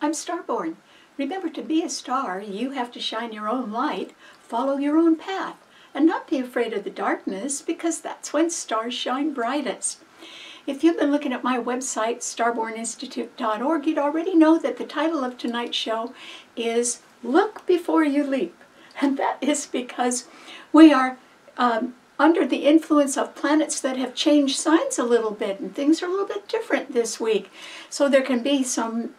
I'm Starborn. Remember, to be a star, you have to shine your own light, follow your own path, and not be afraid of the darkness, because that's when stars shine brightest. If you've been looking at my website, starborninstitute.org, you'd already know that the title of tonight's show is Look Before You Leap. And that is because we are under the influence of planets that have changed signs a little bit, and things are a little bit different this week. So there can be some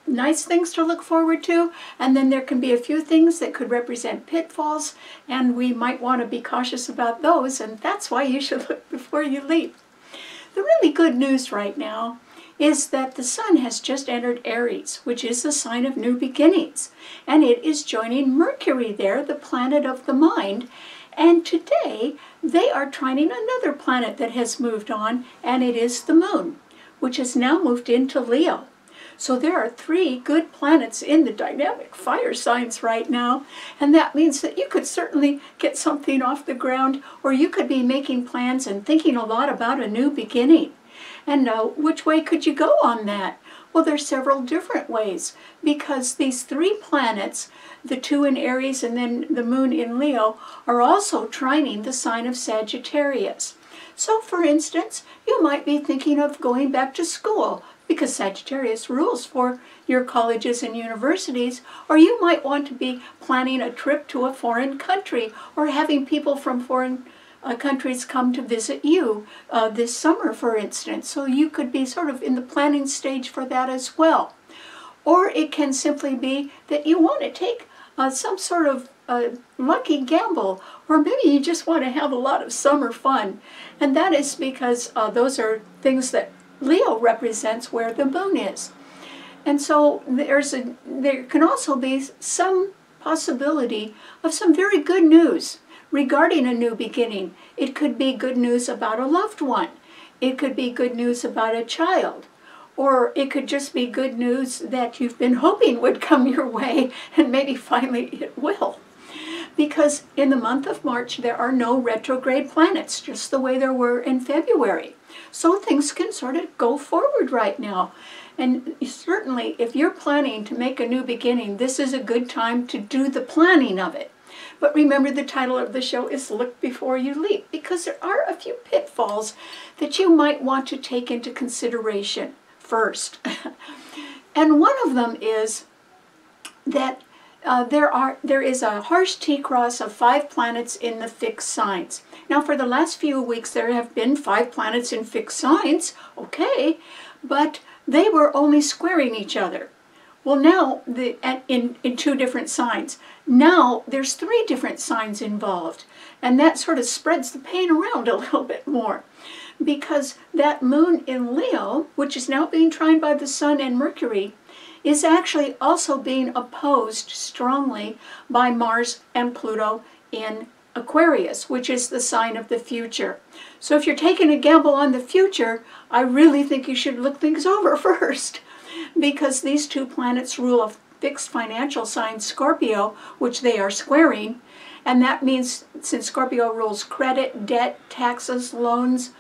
nice things to look forward to, and then there can be a few things that could represent pitfalls, and we might want to be cautious about those, and that's why you should look before you leap. The really good news right now is that the Sun has just entered Aries, which is a sign of new beginnings, and it is joining Mercury there, the planet of the mind. And today they are trining another planet that has moved on, and it is the Moon, which has now moved into Leo. So there are 3 good planets in the dynamic fire signs right now, and that means that you could certainly get something off the ground, or you could be making plans and thinking a lot about a new beginning. And which way could you go on that? Well, there's several different ways, because these 3 planets, the 2 in Aries and then the Moon in Leo, are also trining the sign of Sagittarius. So, for instance, you might be thinking of going back to school, because Sagittarius rules for your colleges and universities, or you might want to be planning a trip to a foreign country, or having people from foreign countries come to visit you this summer, for instance. So you could be sort of in the planning stage for that as well. Or it can simply be that you want to take some sort of lucky gamble, or maybe you just want to have a lot of summer fun. And that is because those are things that Leo represents, where the Moon is. And so there can also be some possibility of some very good news regarding a new beginning. It could be good news about a loved one. It could be good news about a child. Or it could just be good news that you've been hoping would come your way, and maybe finally it will. Because in the month of March there are no retrograde planets, just the way there were in February. So things can sort of go forward right now. And certainly if you're planning to make a new beginning, this is a good time to do the planning of it. But remember, the title of the show is Look Before You Leap, because there are a few pitfalls that you might want to take into consideration first. And one of them is that there is a harsh T-cross of 5 planets in the fixed signs. Now, for the last few weeks there have been 5 planets in fixed signs, okay, but they were only squaring each other. Well, now, in 2 different signs. Now there's 3 different signs involved, and that sort of spreads the pain around a little bit more, because that Moon in Leo, which is now being trined by the Sun and Mercury, is actually also being opposed strongly by Mars and Pluto in Aquarius, which is the sign of the future. So if you're taking a gamble on the future, I really think you should look things over first, because these 2 planets rule a fixed financial sign, Scorpio, which they are squaring, and that means, since Scorpio rules credit, debt, taxes, loans,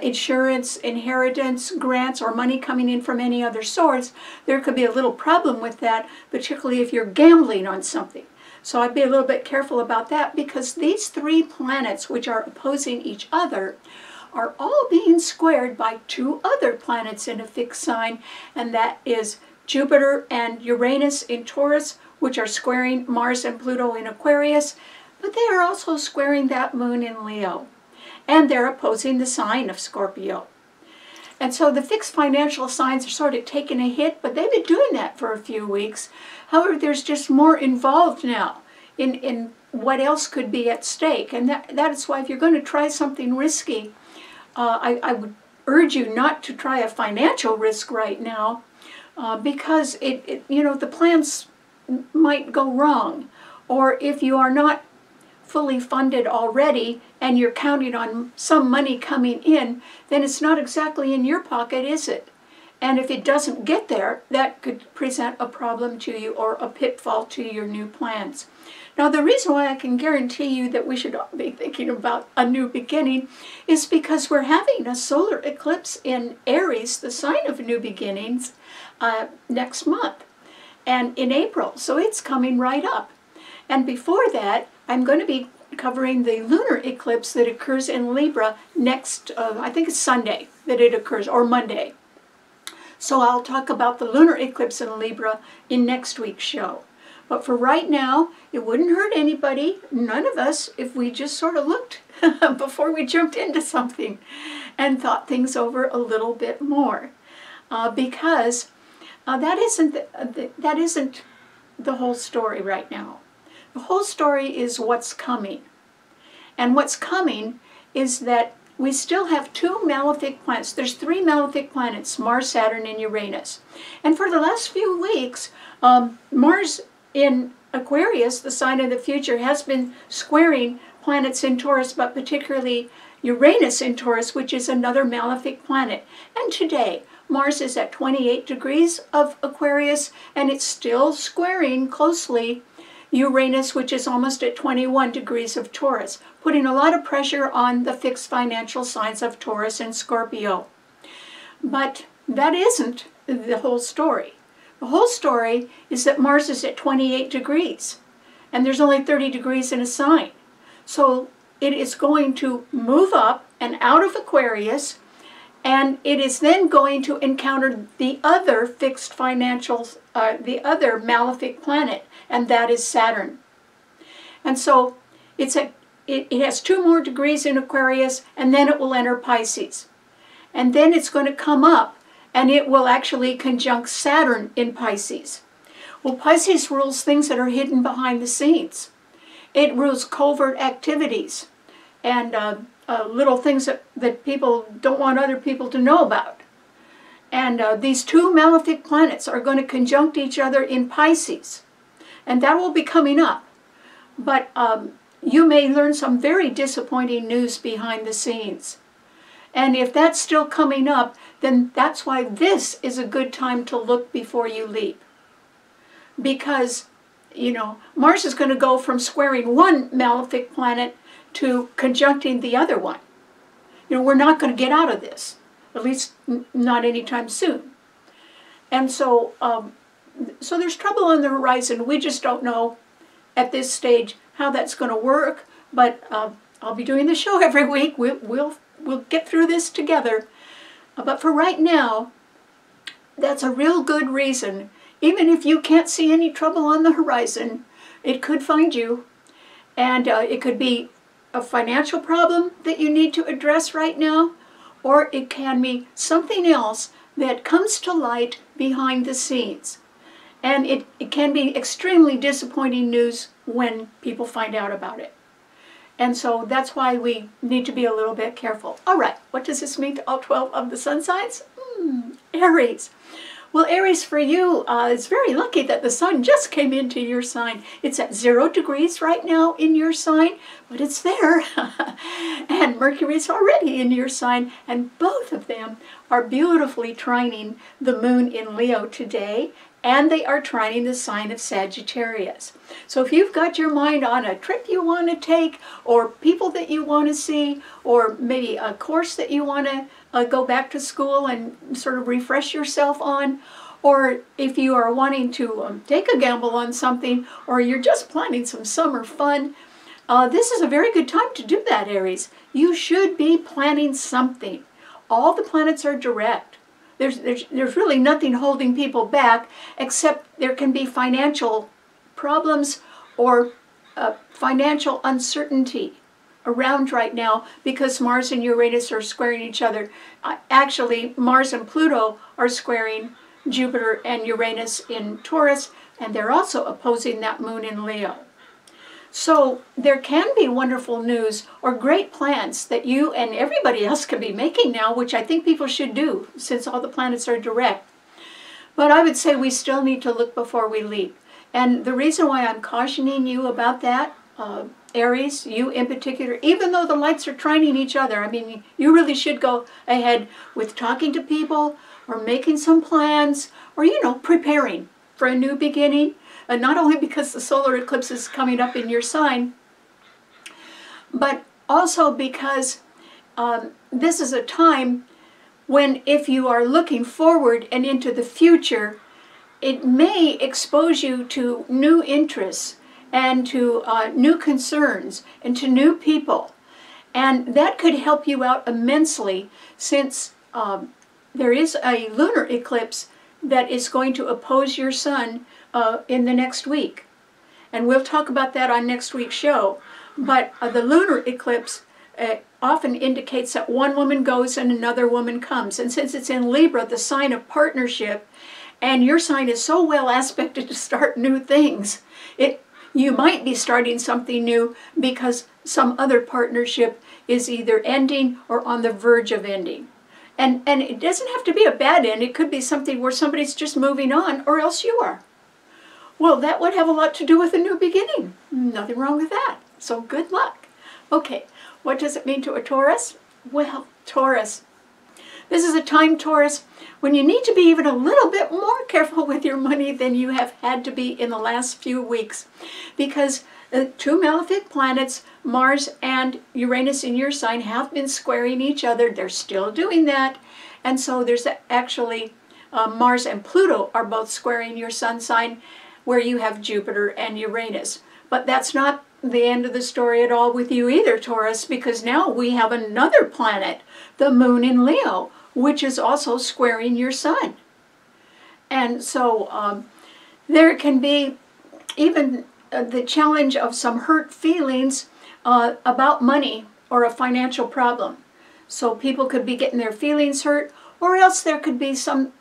insurance, inheritance, grants, or money coming in from any other source, there could be a little problem with that, particularly if you're gambling on something. So I'd be a little bit careful about that, because these 3 planets, which are opposing each other, are all being squared by 2 other planets in a fixed sign, and that is Jupiter and Uranus in Taurus, which are squaring Mars and Pluto in Aquarius, but they are also squaring that Moon in Leo. And they're opposing the sign of Scorpio. And so the fixed financial signs are sort of taking a hit, but they've been doing that for a few weeks. However, there's just more involved now in what else could be at stake. And that is why, if you're going to try something risky, I would urge you not to try a financial risk right now, because the plans might go wrong. Or if you are not fully funded already and you're counting on some money coming in, then it's not exactly in your pocket, is it? And if it doesn't get there, that could present a problem to you or a pitfall to your new plans. Now, the reason why I can guarantee you that we should all be thinking about a new beginning is because we're having a solar eclipse in Aries, the sign of new beginnings, next month and in April. So it's coming right up. And before that, I'm going to be covering the lunar eclipse that occurs in Libra next, I think it's Sunday that it occurs, or Monday. So I'll talk about the lunar eclipse in Libra in next week's show. But for right now, it wouldn't hurt anybody, none of us, if we just sort of looked before we jumped into something and thought things over a little bit more. Because that isn't the whole story right now. The whole story is what's coming. And what's coming is that we still have two malefic planets. There's three malefic planets, Mars, Saturn, and Uranus. And for the last few weeks, Mars in Aquarius, the sign of the future, has been squaring planets in Taurus, but particularly Uranus in Taurus, which is another malefic planet. And today, Mars is at 28 degrees of Aquarius, and it's still squaring closely Uranus, which is almost at 21 degrees of Taurus, putting a lot of pressure on the fixed financial signs of Taurus and Scorpio. But that isn't the whole story. The whole story is that Mars is at 28 degrees, and there's only 30 degrees in a sign. So it is going to move up and out of Aquarius, and it is then going to encounter the other fixed financial, the other malefic planet, and that is Saturn. And so it has 2 more degrees in Aquarius, and then it will enter Pisces. And then it's going to come up, and it will actually conjunct Saturn in Pisces. Well, Pisces rules things that are hidden behind the scenes. It rules covert activities and little things that people don't want other people to know about. And these 2 malefic planets are going to conjunct each other in Pisces. And that will be coming up. But you may learn some very disappointing news behind the scenes. And if that's still coming up, then that's why this is a good time to look before you leap. Because, you know, Mars is going to go from squaring one malefic planet to conjuncting the other one. You know, we're not going to get out of this, at least not anytime soon. And so, so there's trouble on the horizon. We just don't know at this stage how that's going to work. But I'll be doing the show every week. We'll get through this together. But for right now, that's a real good reason. Even if you can't see any trouble on the horizon, it could find you. And it could be a financial problem that you need to address right now, or it can be something else that comes to light behind the scenes. And it can be extremely disappointing news when people find out about it. And so that's why we need to be a little bit careful. All right, what does this mean to all 12 of the sun signs? Aries. Well, Aries, for you, it's very lucky that the sun just came into your sign. It's at 0 degrees right now in your sign, but it's there. And Mercury's already in your sign, and both of them are beautifully trining the moon in Leo today, and they are trining the sign of Sagittarius. So if you've got your mind on a trip you want to take, or people that you want to see, or maybe a course that you want to go back to school and sort of refresh yourself on, or if you are wanting to take a gamble on something, or you're just planning some summer fun, this is a very good time to do that, Aries. You should be planning something. All the planets are direct. There's really nothing holding people back, except there can be financial problems or financial uncertainty around right now because Mars and Uranus are squaring each other. Actually, Mars and Pluto are squaring Jupiter and Uranus in Taurus, and they're also opposing that moon in Leo. So there can be wonderful news or great plans that you and everybody else can be making now, which I think people should do since all the planets are direct. But I would say we still need to look before we leap. And the reason why I'm cautioning you about that, Aries, you in particular, even though the lights are trining each other, I mean, you really should go ahead with talking to people, or making some plans, or, you know, preparing for a new beginning. And not only because the solar eclipse is coming up in your sign, but also because this is a time when, if you are looking forward and into the future, it may expose you to new interests and to new concerns and to new people. And that could help you out immensely, since there is a lunar eclipse that is going to oppose your sun in the next week. And we'll talk about that on next week's show. But the lunar eclipse often indicates that one woman goes and another woman comes. And since it's in Libra, the sign of partnership, and your sign is so well aspected to start new things, you might be starting something new because some other partnership is either ending or on the verge of ending. And it doesn't have to be a bad end. It could be something where somebody's just moving on, or else you are. Well, that would have a lot to do with a new beginning. Nothing wrong with that. So good luck. Okay, what does it mean to a Taurus? Well, Taurus, this is a time, Taurus, when you need to be even a little bit more careful with your money than you have had to be in the last few weeks. Because the two malefic planets, Mars and Uranus in your sign, have been squaring each other. They're still doing that. And so there's actually Mars and Pluto are both squaring your sun sign, where you have Jupiter and Uranus. But that's not the end of the story at all with you either, Taurus, because now we have another planet, the moon in Leo, which is also squaring your sun. And so there can be even the challenge of some hurt feelings about money or a financial problem. So people could be getting their feelings hurt, or else there could be some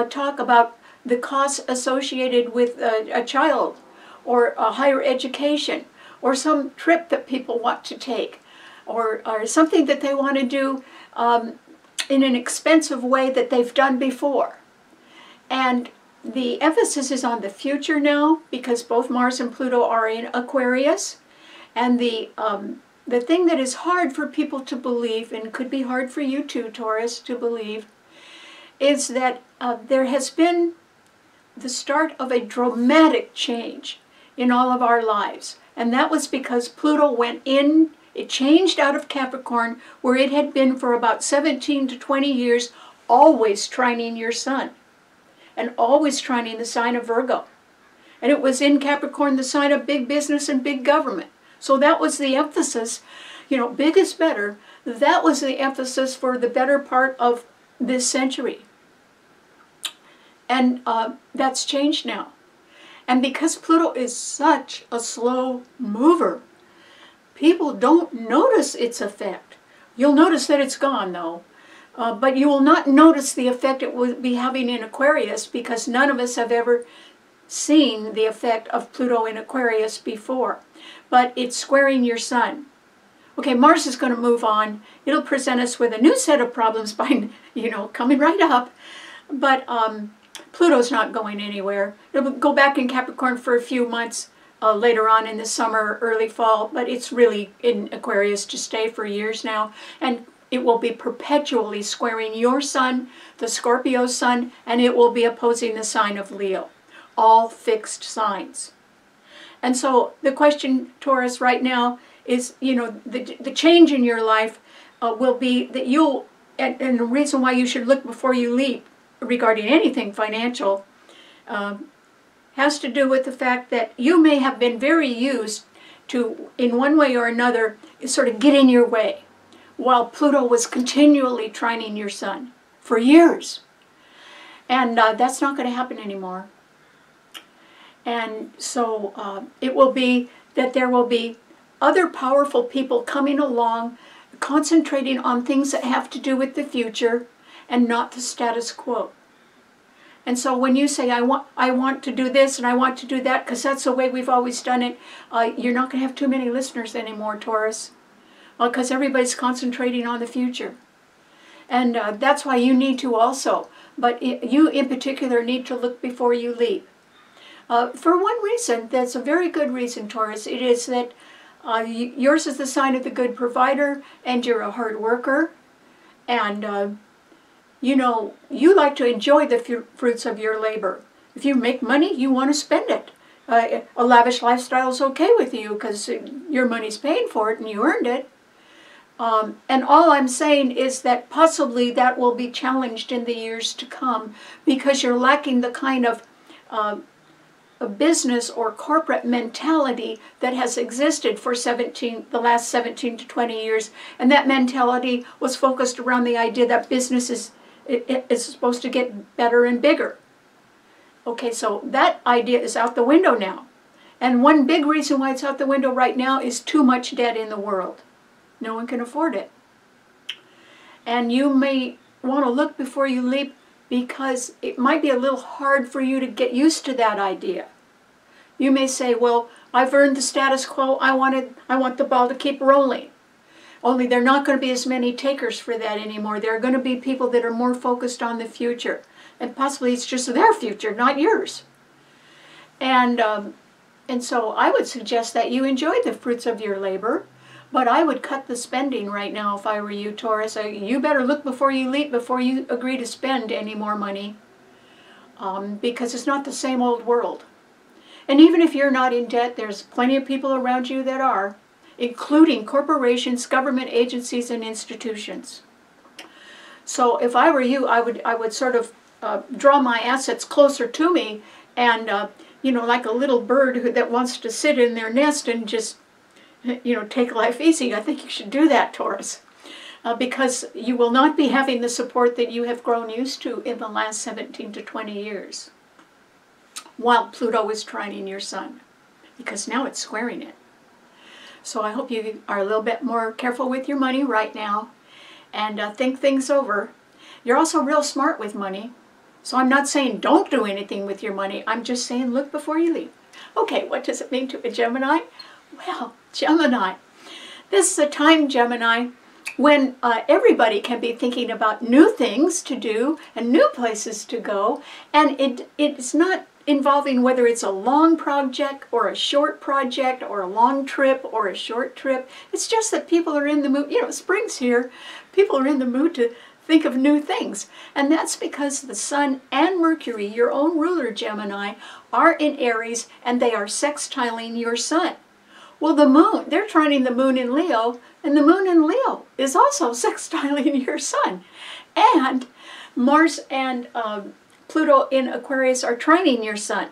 talk about the costs associated with a child, or a higher education, or some trip that people want to take, or something that they want to do in an expensive way that they've done before. And the emphasis is on the future now, because both Mars and Pluto are in Aquarius. And the thing that is hard for people to believe, and could be hard for you too, Taurus, to believe, is that there has been the start of a dramatic change in all of our lives. And that was because Pluto went in, it changed out of Capricorn, where it had been for about 17 to 20 years, always trining your sun, and always trining the sign of Virgo. And it was in Capricorn, the sign of big business and big government. So that was the emphasis, you know, big is better. That was the emphasis for the better part of this century. And that's changed now. And because Pluto is such a slow mover, people don't notice its effect. You'll notice that it's gone, though. But you will not notice the effect it will be having in Aquarius, because none of us have ever seen the effect of Pluto in Aquarius before. But it's squaring your sun. Okay, Mars is going to move on. It'll present us with a new set of problems by, you know, coming right up. But Pluto's not going anywhere. It'll go back in Capricorn for a few months later on in the summer, early fall, but it's really in Aquarius to stay for years now. And it will be perpetually squaring your sun, the Scorpio sun, and it will be opposing the sign of Leo. All fixed signs. And so the question, Taurus, right now is, you know, the change in your life will be that you'll, and the reason why you should look before you leap regarding anything financial has to do with the fact that you may have been very used to, in one way or another, sort of get in your way, while Pluto was continually trining your sun for years. And that's not going to happen anymore. And so it will be that there will be other powerful people coming along, concentrating on things that have to do with the future and not the status quo. And so when you say, I want to do this and I want to do that, because that's the way we've always done it, you're not going to have too many listeners anymore, Taurus, because everybody's concentrating on the future. And that's why you need to also, but you in particular need to look before you leap. For one reason, that's a very good reason, Taurus. It is that yours is the sign of the good provider, and you're a hard worker, and you know, you like to enjoy the fruits of your labor. If you make money, you want to spend it. A lavish lifestyle is okay with you because your money's paying for it and you earned it. And all I'm saying is that possibly that will be challenged in the years to come because you're lacking the kind of a business or corporate mentality that has existed for the last 17 to 20 years. And that mentality was focused around the idea that business is supposed to get better and bigger. Okay, so that idea is out the window now. And one big reason why it's out the window right now is too much debt in the world. No one can afford it. And you may want to look before you leap because it might be a little hard for you to get used to that idea. You may say, well, I've earned the status quo, I want the ball to keep rolling. Only there are not going to be as many takers for that anymore. There are going to be people that are more focused on the future. And possibly it's just their future, not yours. And so I would suggest that you enjoy the fruits of your labor, but I would cut the spending right now if I were you, Taurus. You better look before you leap, before you agree to spend any more money, because it's not the same old world. And even if you're not in debt, there's plenty of people around you that are, including corporations, government agencies, and institutions. So if I were you, I would sort of draw my assets closer to me, and you know, like a little bird that wants to sit in their nest and just, you know, take life easy. I think you should do that, Taurus, because you will not be having the support that you have grown used to in the last 17 to 20 years, while Pluto is trining your sun, because now it's squaring it. So I hope you are a little bit more careful with your money right now, and think things over. You're also real smart with money. So I'm not saying don't do anything with your money. I'm just saying look before you leave. Okay, what does it mean to a Gemini? Well, Gemini, this is a time, Gemini, when everybody can be thinking about new things to do and new places to go. And it's not involving whether it's a long project or a short project or a long trip or a short trip. It's just that people are in the mood, you know, spring's here. People are in the mood to think of new things. And that's because the Sun and Mercury, your own ruler, Gemini, are in Aries and they are sextiling your Sun. Well, the Moon, they're trining the Moon in Leo, and the Moon in Leo is also sextiling your Sun. And Mars and Pluto in Aquarius are trining your Sun.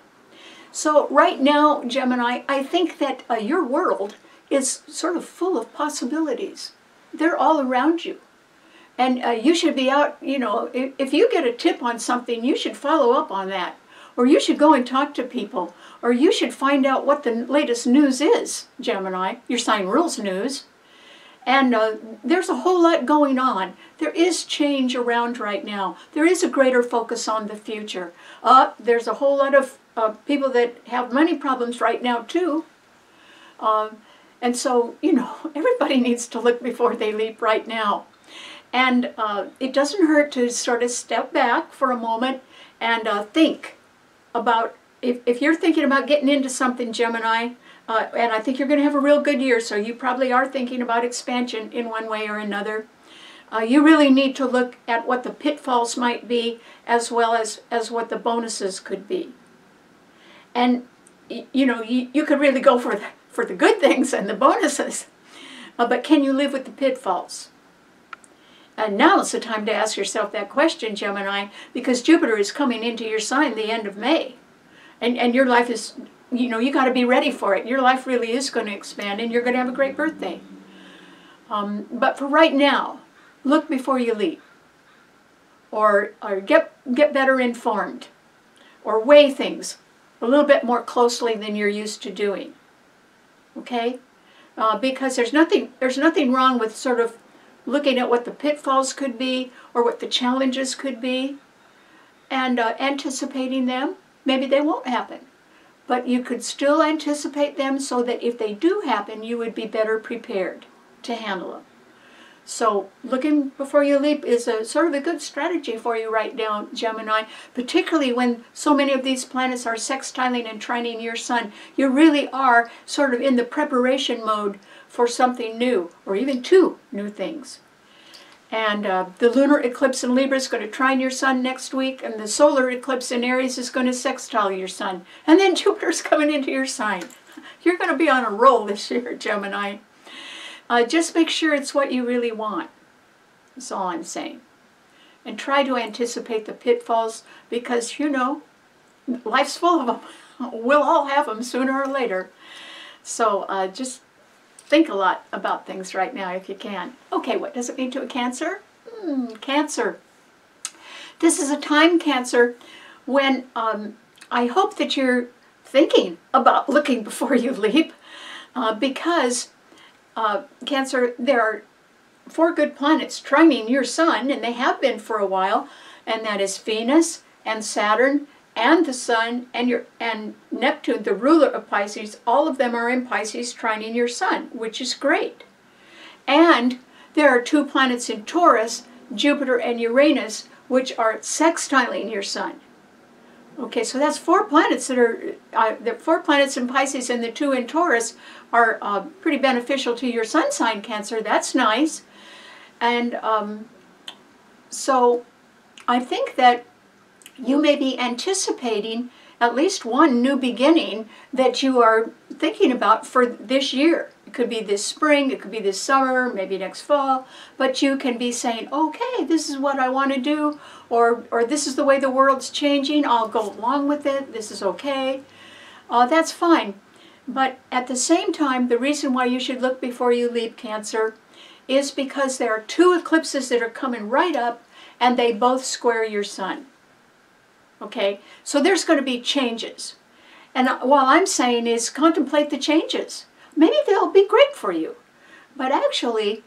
So right now, Gemini, I think that your world is sort of full of possibilities. They're all around you. And you should be out, you know, if you get a tip on something, you should follow up on that. Or you should go and talk to people. Or you should find out what the latest news is, Gemini, your sign rules news. And there's a whole lot going on. There is change around right now. There is a greater focus on the future. There's a whole lot of people that have money problems right now, too. And so, you know, everybody needs to look before they leap right now. And it doesn't hurt to sort of step back for a moment and think about, if you're thinking about getting into something, Gemini, and I think you're going to have a real good year, so you probably are thinking about expansion in one way or another. You really need to look at what the pitfalls might be as well as what the bonuses could be. And, you know, you could really go for the good things and the bonuses, but can you live with the pitfalls? And now is the time to ask yourself that question, Gemini, because Jupiter is coming into your sign the end of May. And your life is, you know, you got to be ready for it. Your life really is going to expand, and you're going to have a great birthday. But for right now, look before you leap. Or get better informed. Or weigh things a little bit more closely than you're used to doing. Okay? Because there's nothing wrong with sort of looking at what the pitfalls could be or what the challenges could be and anticipating them. Maybe they won't happen, but you could still anticipate them so that if they do happen, you would be better prepared to handle them. So looking before you leap is a sort of a good strategy for you right now, Gemini, particularly when so many of these planets are sextiling and trining your Sun. You really are sort of in the preparation mode for something new, or even two new things. And the lunar eclipse in Libra is going to trine your sun next week, and the solar eclipse in Aries is going to sextile your sun. And then Jupiter's coming into your sign. You're going to be on a roll this year, Gemini. Just make sure it's what you really want. That's all I'm saying. And try to anticipate the pitfalls, because, you know, life's full of them. We'll all have them sooner or later. So just think a lot about things right now if you can. Okay, what does it mean to a Cancer? Cancer. This is a time, Cancer, when I hope that you're thinking about looking before you leap, because Cancer, there are 4 good planets trining your sun, and they have been for a while, and that is Venus and Saturn and the Sun and Neptune, the ruler of Pisces. All of them are in Pisces trining your sun, which is great. And there are 2 planets in Taurus, Jupiter and Uranus, which are sextiling your sun. Okay, so that's 4 planets that are, the 4 planets in Pisces and the 2 in Taurus are pretty beneficial to your sun sign, Cancer. That's nice. And so I think that you may be anticipating at least one new beginning that you are thinking about for this year. It could be this spring, it could be this summer, maybe next fall, but you can be saying, okay, this is what I want to do, or this is the way the world's changing, I'll go along with it, this is okay. That's fine. But at the same time, the reason why you should look before you leap, Cancer, is because there are 2 eclipses that are coming right up, and they both square your sun. Okay, so there's going to be changes. And what I'm saying is contemplate the changes. Maybe they'll be great for you. But actually,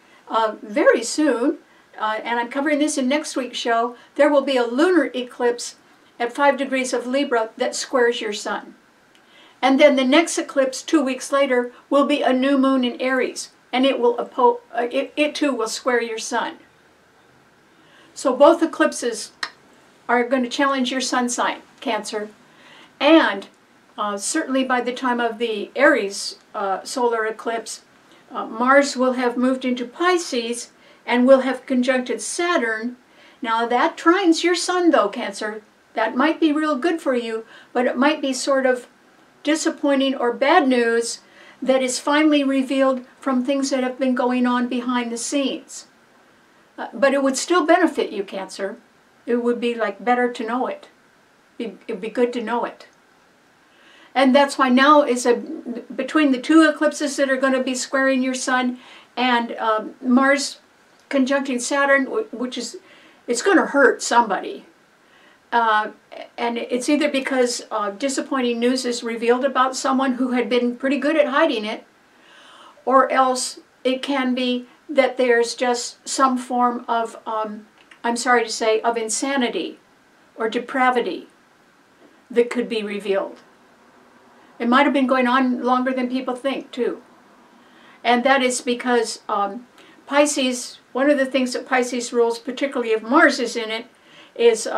very soon, and I'm covering this in next week's show, there will be a lunar eclipse at 5 degrees of Libra that squares your sun. And then the next eclipse 2 weeks later will be a new moon in Aries, and it too will square your sun. So both eclipses are going to challenge your sun sign, Cancer. And certainly by the time of the Aries solar eclipse, Mars will have moved into Pisces and will have conjuncted Saturn. Now that trines your sun though, Cancer. That might be real good for you, but it might be sort of disappointing or bad news that is finally revealed from things that have been going on behind the scenes. But it would still benefit you, Cancer. It would be like better to know it. It'd be good to know it. And that's why now is between the 2 eclipses that are going to be squaring your sun and Mars conjuncting Saturn, which is, it's going to hurt somebody. And it's either because disappointing news is revealed about someone who had been pretty good at hiding it, or else it can be that there's just some form of, I'm sorry to say, of insanity or depravity that could be revealed. It might have been going on longer than people think, too. And that is because Pisces, one of the things that Pisces rules, particularly if Mars is in it, is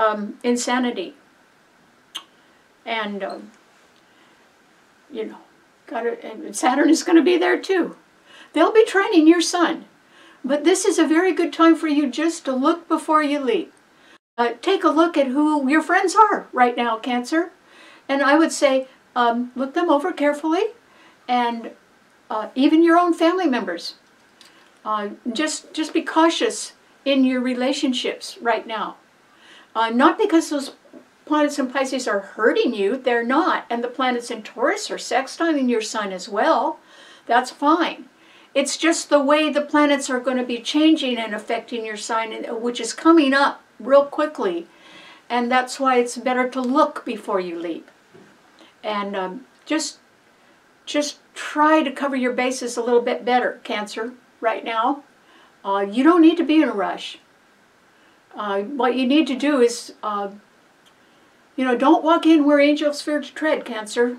insanity. And, you know, and Saturn is going to be there, too. They'll be trining your sun. But this is a very good time for you just to look before you leap. Take a look at who your friends are right now, Cancer. And I would say, look them over carefully, and even your own family members. Just be cautious in your relationships right now. Not because those planets in Pisces are hurting you, they're not. And the planets in Taurus are sextiling your sun as well. That's fine. It's just the way the planets are going to be changing and affecting your sign, which is coming up real quickly. And that's why it's better to look before you leap. And just try to cover your bases a little bit better, Cancer, right now. You don't need to be in a rush. What you need to do is, you know, don't walk in where angels fear to tread, Cancer.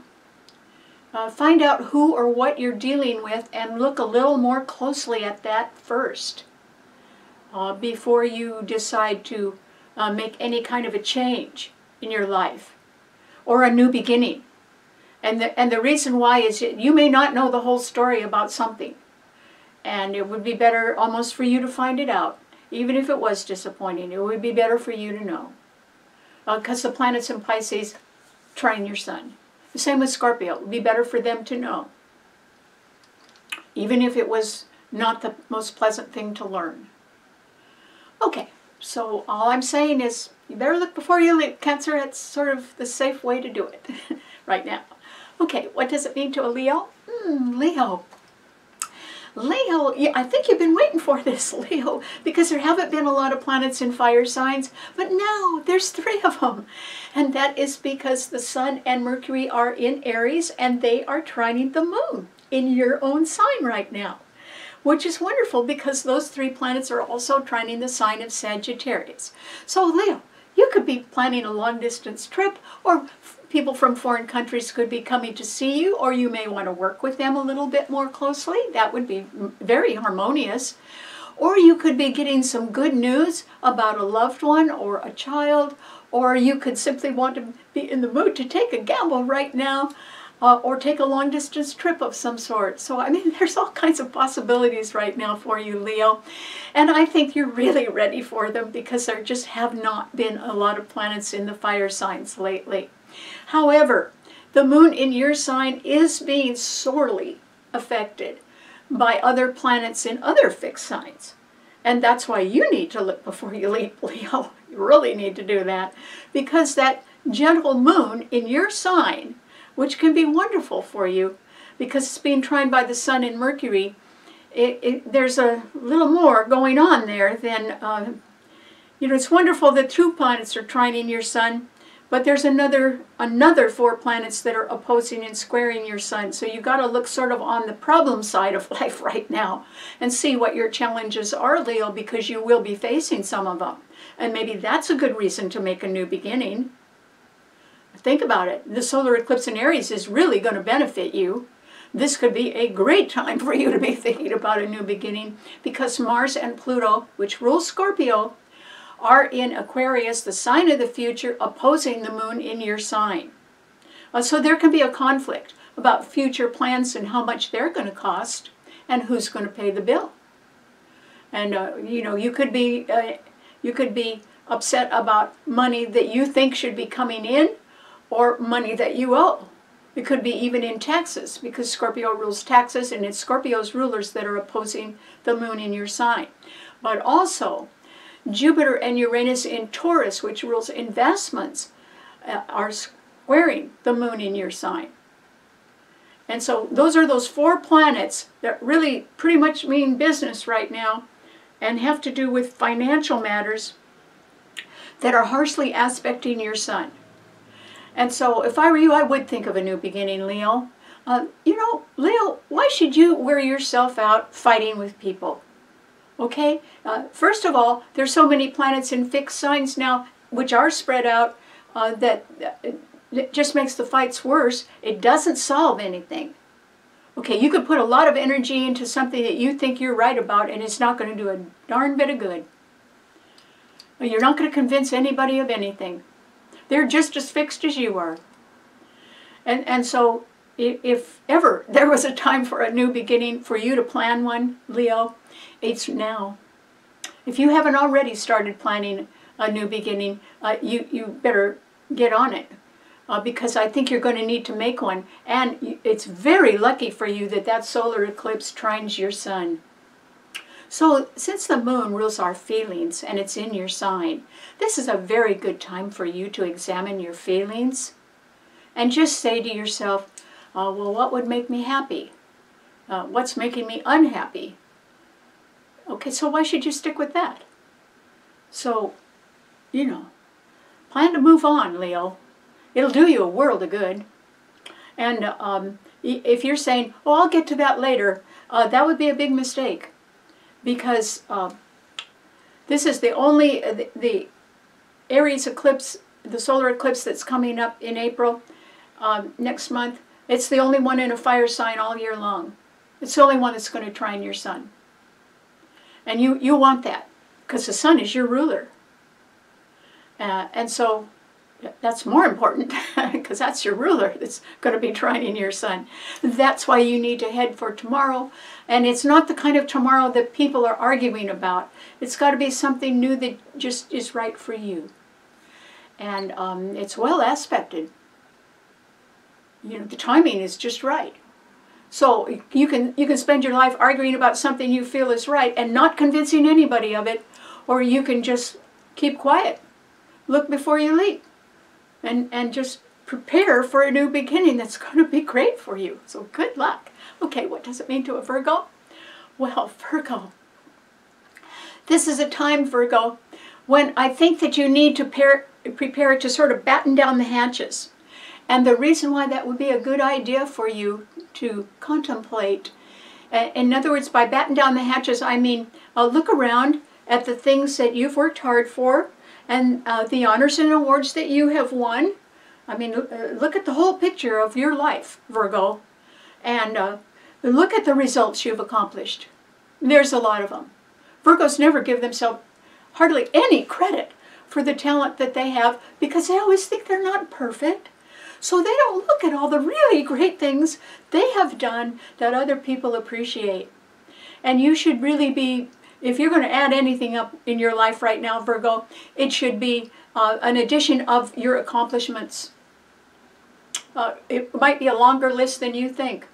Find out who or what you're dealing with and look a little more closely at that first before you decide to make any kind of a change in your life or a new beginning. And the reason why is that you may not know the whole story about something, and it would be better almost for you to find it out. even if it was disappointing. It would be better for you to know. Because the planets in Pisces trine your sun. The same with Scorpio. It would be better for them to know. Even if it was not the most pleasant thing to learn. Okay, so all I'm saying is you better look before you leap, Cancer. It's sort of the safe way to do it right now. Okay, what does it mean to a Leo? Leo. Leo, yeah, I think you've been waiting for this, Leo, because there haven't been a lot of planets in fire signs, but now there's 3 of them. And that is because the Sun and Mercury are in Aries, and they are trining the Moon in your own sign right now, which is wonderful because those 3 planets are also trining the sign of Sagittarius. So, Leo, you could be planning a long-distance trip, or people from foreign countries could be coming to see you, or you may want to work with them a little bit more closely. That would be very harmonious. Or you could be getting some good news about a loved one or a child, or you could simply want to be in the mood to take a gamble right now, or take a long-distance trip of some sort. So, I mean, there's all kinds of possibilities right now for you, Leo. And I think you're really ready for them because there just have not been a lot of planets in the fire signs lately. However, the Moon in your sign is being sorely affected by other planets in other fixed signs. And that's why you need to look before you leap, Leo. You really need to do that. Because that gentle Moon in your sign, which can be wonderful for you because it's being trined by the Sun and Mercury, there's a little more going on there than, it's wonderful that 2 planets are trining your Sun, but there's another 4 planets that are opposing and squaring your Sun. So you've got to look sort of on the problem side of life right now and see what your challenges are, Leo, because you will be facing some of them. And maybe that's a good reason to make a new beginning. Think about it. The solar eclipse in Aries is really going to benefit you. This could be a great time for you to be thinking about a new beginning because Mars and Pluto, which rule Scorpio, are in Aquarius, the sign of the future, opposing the Moon in your sign. So there can be a conflict about future plans and how much they're going to cost and who's going to pay the bill. And, you could be upset about money that you think should be coming in, or money that you owe. It could be even in taxes, because Scorpio rules taxes, and it's Scorpio's rulers that are opposing the Moon in your sign. But also, Jupiter and Uranus in Taurus, which rules investments, are squaring the Moon in your sign. And so those are those 4 planets that really pretty much mean business right now and have to do with financial matters that are harshly aspecting your Sun. And so if I were you, I would think of a new beginning, Leo. Leo, why should you wear yourself out fighting with people? Okay? First of all, there's so many planets in fixed signs now, which are spread out, that it just makes the fights worse. It doesn't solve anything. Okay, you could put a lot of energy into something that you think you're right about, and it's not going to do a darn bit of good. You're not going to convince anybody of anything. They're just as fixed as you are. And so if ever there was a time for a new beginning, for you to plan one, Leo, it's now. If you haven't already started planning a new beginning, you better get on it. Because I think you're going to need to make one. And it's very lucky for you that that solar eclipse trines your Sun. So since the Moon rules our feelings and it's in your sign, this is a very good time for you to examine your feelings and just say to yourself, well, what would make me happy? What's making me unhappy? Okay, so why should you stick with that? So, plan to move on, Leo. It'll do you a world of good. And if you're saying, oh, I'll get to that later, that would be a big mistake. Because this is the only, the Aries eclipse, the solar eclipse that's coming up in April next month, it's the only one in a fire sign all year long. It's the only one that's going to trine your Sun. And you want that, because the Sun is your ruler. And so, That's more important because that's your ruler that's going to be trining your sun. That's why you need to head for tomorrow. And it's not the kind of tomorrow that people are arguing about. It's got to be something new that just is right for you. And it's well aspected. You know, the timing is just right. So you can spend your life arguing about something you feel is right and not convincing anybody of it, or you can just keep quiet. Look before you leap. And just prepare for a new beginning that's going to be great for you. So good luck. Okay, what does it mean to a Virgo? Well, Virgo, this is a time, Virgo, when I think that you need to prepare to sort of batten down the hatches. And the reason why that would be a good idea for you to contemplate, in other words, by batten down the hatches, I mean look around at the things that you've worked hard for, and the honors and awards that you have won. I mean, look at the whole picture of your life, Virgo, and look at the results you've accomplished. There's a lot of them. Virgos never give themselves hardly any credit for the talent that they have because they always think they're not perfect. So they don't look at all the really great things they have done that other people appreciate. And you should really be, if you're going to add anything up in your life right now, Virgo, it should be an addition of your accomplishments. It might be a longer list than you think.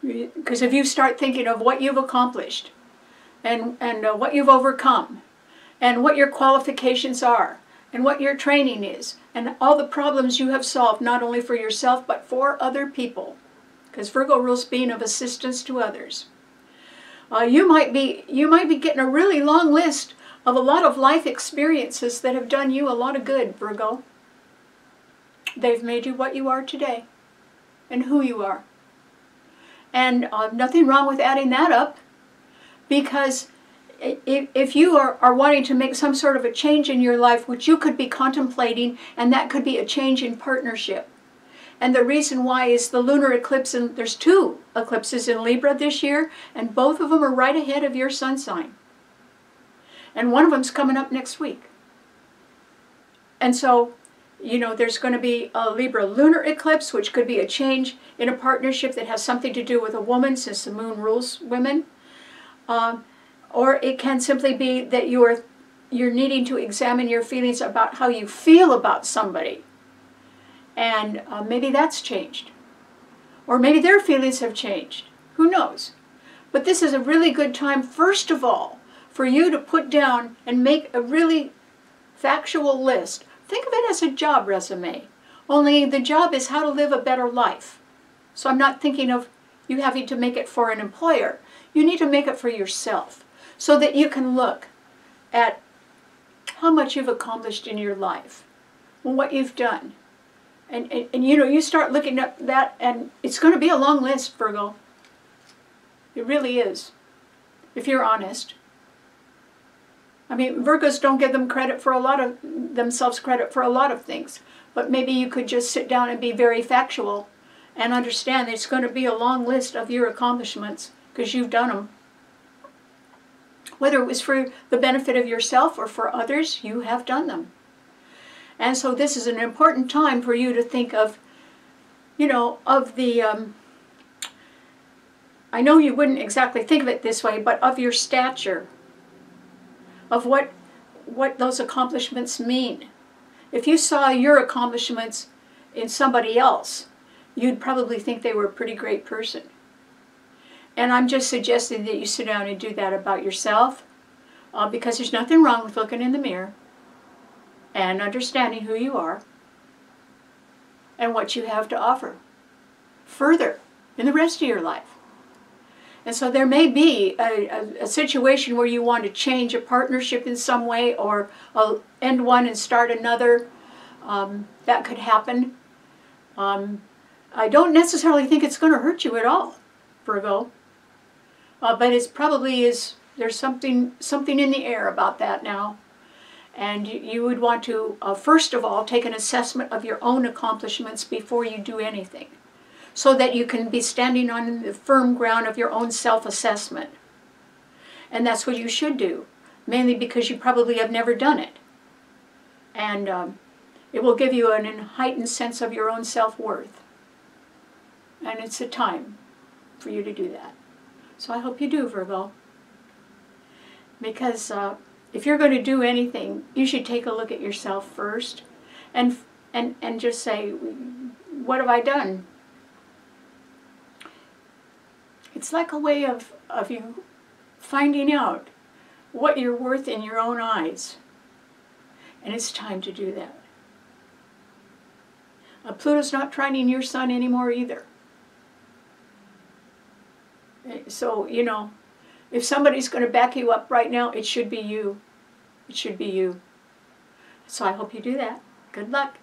Because if you start thinking of what you've accomplished and what you've overcome and what your qualifications are and what your training is and all the problems you have solved, not only for yourself but for other people, because Virgo rules being of assistance to others. You might be getting a really long list of a lot of life experiences that have done you a lot of good, Virgo. They've made you what you are today and who you are. And nothing wrong with adding that up, because if you are wanting to make some sort of a change in your life, which you could be contemplating, and that could be a change in partnership. And the reason why is the lunar eclipse, and there's 2 eclipses in Libra this year, and both of them are right ahead of your sun sign. And one of them's coming up next week. And so, you know, there's going to be a Libra lunar eclipse, which could be a change in a partnership that has something to do with a woman, since the moon rules women. Or it can simply be that you're needing to examine your feelings about how you feel about somebody. And maybe that's changed. Or maybe their feelings have changed. Who knows? But this is a really good time, first of all, for you to put down and make a really factual list. Think of it as a job resume. Only the job is how to live a better life. So I'm not thinking of you having to make it for an employer. You need to make it for yourself, so that you can look at how much you've accomplished in your life and what you've done. And you know, you start looking at that, and it's going to be a long list, Virgo. It really is, if you're honest. I mean, Virgos don't give themselves credit for a lot of things, but maybe you could just sit down and be very factual and understand that it's going to be a long list of your accomplishments, because you've done them. Whether it was for the benefit of yourself or for others, you have done them. And so this is an important time for you to think of, you know, of the, I know you wouldn't exactly think of it this way, but of your stature, of what those accomplishments mean. If you saw your accomplishments in somebody else, you'd probably think they were a pretty great person. And I'm just suggesting that you sit down and do that about yourself, because there's nothing wrong with looking in the mirror and understanding who you are and what you have to offer further in the rest of your life. And so there may be a situation where you want to change a partnership in some way, or end one and start another. That could happen. I don't necessarily think it's going to hurt you at all, Virgo. But it's probably there's something in the air about that now. And you would want to, first of all, take an assessment of your own accomplishments before you do anything, so that you can be standing on the firm ground of your own self-assessment. And that's what you should do, mainly because you probably have never done it. And it will give you an heightened sense of your own self-worth. And it's a time for you to do that. So I hope you do, Virgo. Because if you're going to do anything, you should take a look at yourself first and just say, what have I done? It's like a way of you finding out what you're worth in your own eyes. And it's time to do that. Pluto's not trining your sun anymore either. So, you know, if somebody's going to back you up right now, it should be you. It should be you. So I hope you do that. Good luck.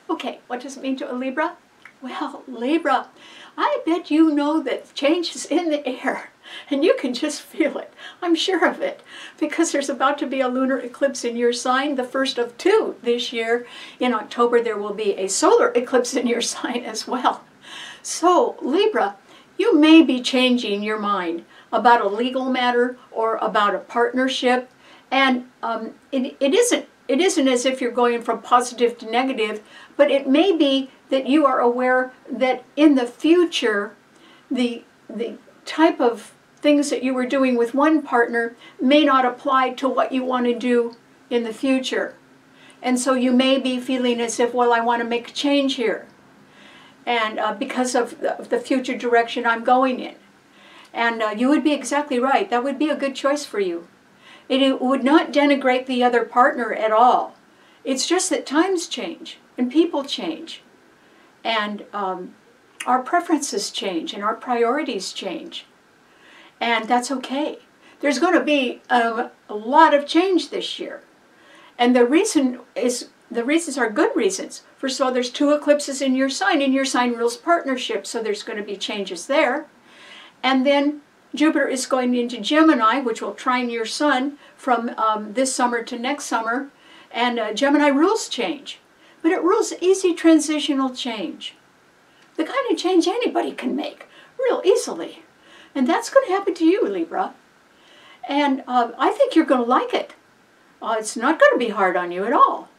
Okay, what does it mean to a Libra? Well, Libra, I bet you know that change is in the air, and you can just feel it. I'm sure of it, because there's about to be a lunar eclipse in your sign, the first of 2 this year. In October, there will be a solar eclipse in your sign as well. So, Libra, you may be changing your mind about a legal matter or about a partnership, and it isn't as if you're going from positive to negative, but it may be that you are aware that in the future, the type of things that you were doing with one partner may not apply to what you want to do in the future. And so you may be feeling as if, well, I want to make a change here. And because of the future direction I'm going in. And you would be exactly right. That would be a good choice for you. It would not denigrate the other partner at all. It's just that times change and people change. And our preferences change and our priorities change. And that's okay. There's going to be a lot of change this year. And the reasons are good reasons. First of all, there's 2 eclipses in your sign, and your sign rules partnership, so there's going to be changes there. And then Jupiter is going into Gemini, which will trine your sun from this summer to next summer, and Gemini rules change. But it rules easy transitional change. The kind of change anybody can make, real easily. And that's going to happen to you, Libra. And I think you're going to like it. It's not going to be hard on you at all.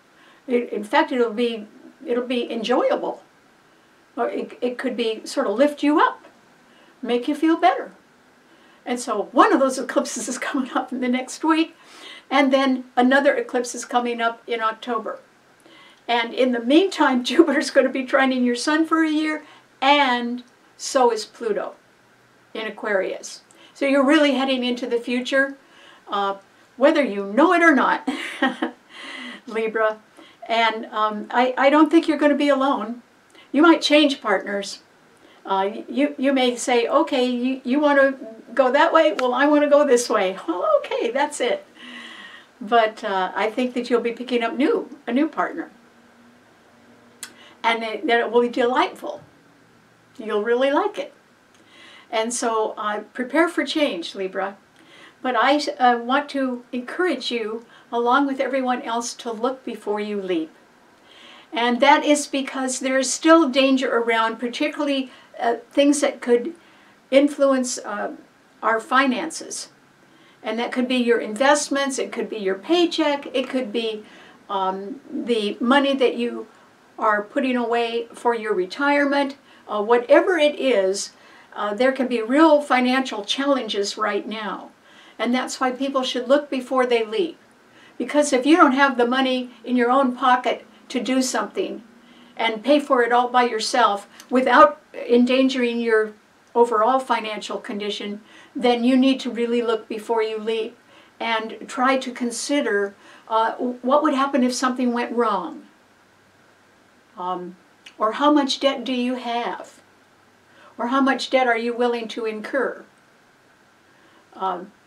In fact, it'll be enjoyable. Or it could be sort of lift you up, make you feel better. And so one of those eclipses is coming up in the next week, and then another eclipse is coming up in October. And in the meantime, Jupiter's going to be trining your sun for a year, and so is Pluto in Aquarius. So you're really heading into the future, whether you know it or not, Libra. And I don't think you're going to be alone. You might change partners. You may say, okay, you want to go that way? Well, I want to go this way. Well, okay, that's it. But I think that you'll be picking up a new partner. And that it will be delightful. You'll really like it. And so prepare for change, Libra. But I want to encourage you, along with everyone else, to look before you leap. And that is because there is still danger around, particularly things that could influence our finances. And that could be your investments, it could be your paycheck, it could be the money that you are putting away for your retirement. Whatever it is, there can be real financial challenges right now. And that's why people should look before they leap. Because if you don't have the money in your own pocket to do something and pay for it all by yourself without endangering your overall financial condition, then you need to really look before you leap and try to consider what would happen if something went wrong. Or how much debt do you have? Or how much debt are you willing to incur?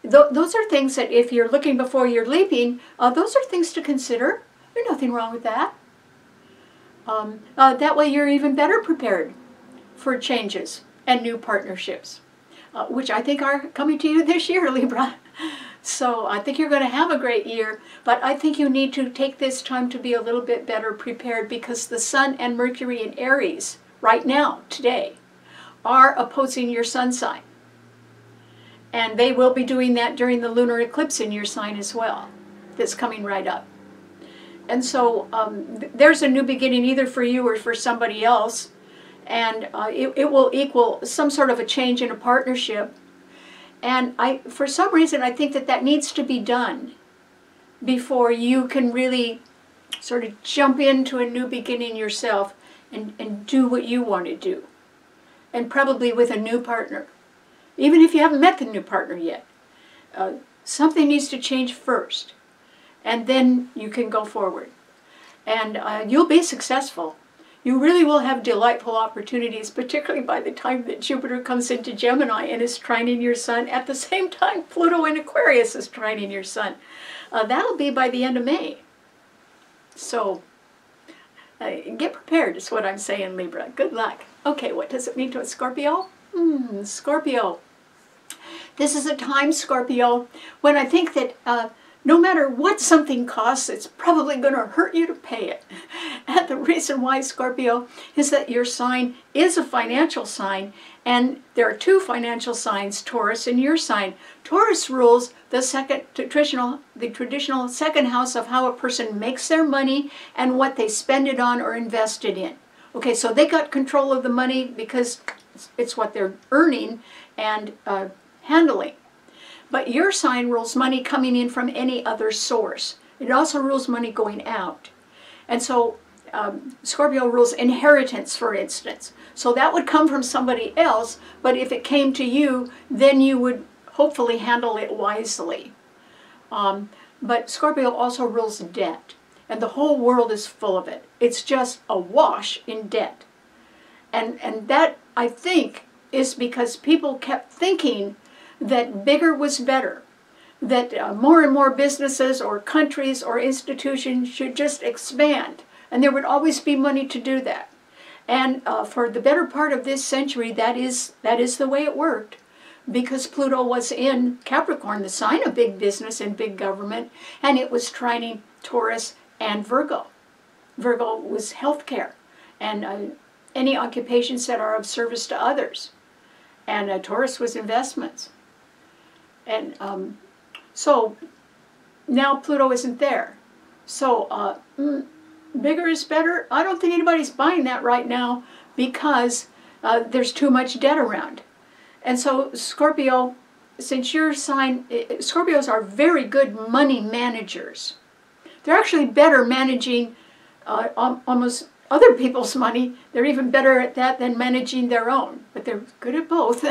Those are things that if you're looking before you're leaping, those are things to consider. There's nothing wrong with that. That way you're even better prepared for changes and new partnerships, which I think are coming to you this year, Libra. So I think you're going to have a great year, but I think you need to take this time to be a little bit better prepared, because the Sun and Mercury in Aries right now, today, are opposing your sun sign. And they will be doing that during the lunar eclipse in your sign as well, that's coming right up. And so there's a new beginning either for you or for somebody else. And it will equal some sort of a change in a partnership. And for some reason, I think that that needs to be done before you can really sort of jump into a new beginning yourself and do what you want to do. And probably with a new partner. Even if you haven't met the new partner yet. Something needs to change first. And then you can go forward. And you'll be successful. You really will have delightful opportunities, particularly by the time that Jupiter comes into Gemini and is trining your sun. At the same time, Pluto in Aquarius is trining your sun. That'll be by the end of May. So, get prepared is what I'm saying, Libra. Good luck. Okay, what does it mean to a Scorpio? Scorpio. This is a time, Scorpio, when I think that no matter what something costs, it's probably going to hurt you to pay it. And the reason why, Scorpio, is that your sign is a financial sign, and there are two financial signs, Taurus and your sign. Taurus rules the traditional second house of how a person makes their money and what they spend it on or invest it in. Okay, so they got control of the money because it's what they're earning and handling. But your sign rules money coming in from any other source. It also rules money going out. And so Scorpio rules inheritance, for instance. So that would come from somebody else, but if it came to you, then you would hopefully handle it wisely. But Scorpio also rules debt. And the whole world is full of it. It's just awash in debt. And that, I think, is because people kept thinking that bigger was better, that more and more businesses or countries or institutions should just expand, and there would always be money to do that. And for the better part of this century, that is the way it worked, because Pluto was in Capricorn, the sign of big business and big government, and it was trining Taurus and Virgo. Virgo was healthcare and any occupations that are of service to others, and Taurus was investments. And so now Pluto isn't there. So bigger is better. I don't think anybody's buying that right now because there's too much debt around. And so Scorpio, since your sign, Scorpios are very good money managers. They're actually better managing almost other people's money. They're even better at that than managing their own. But they're good at both.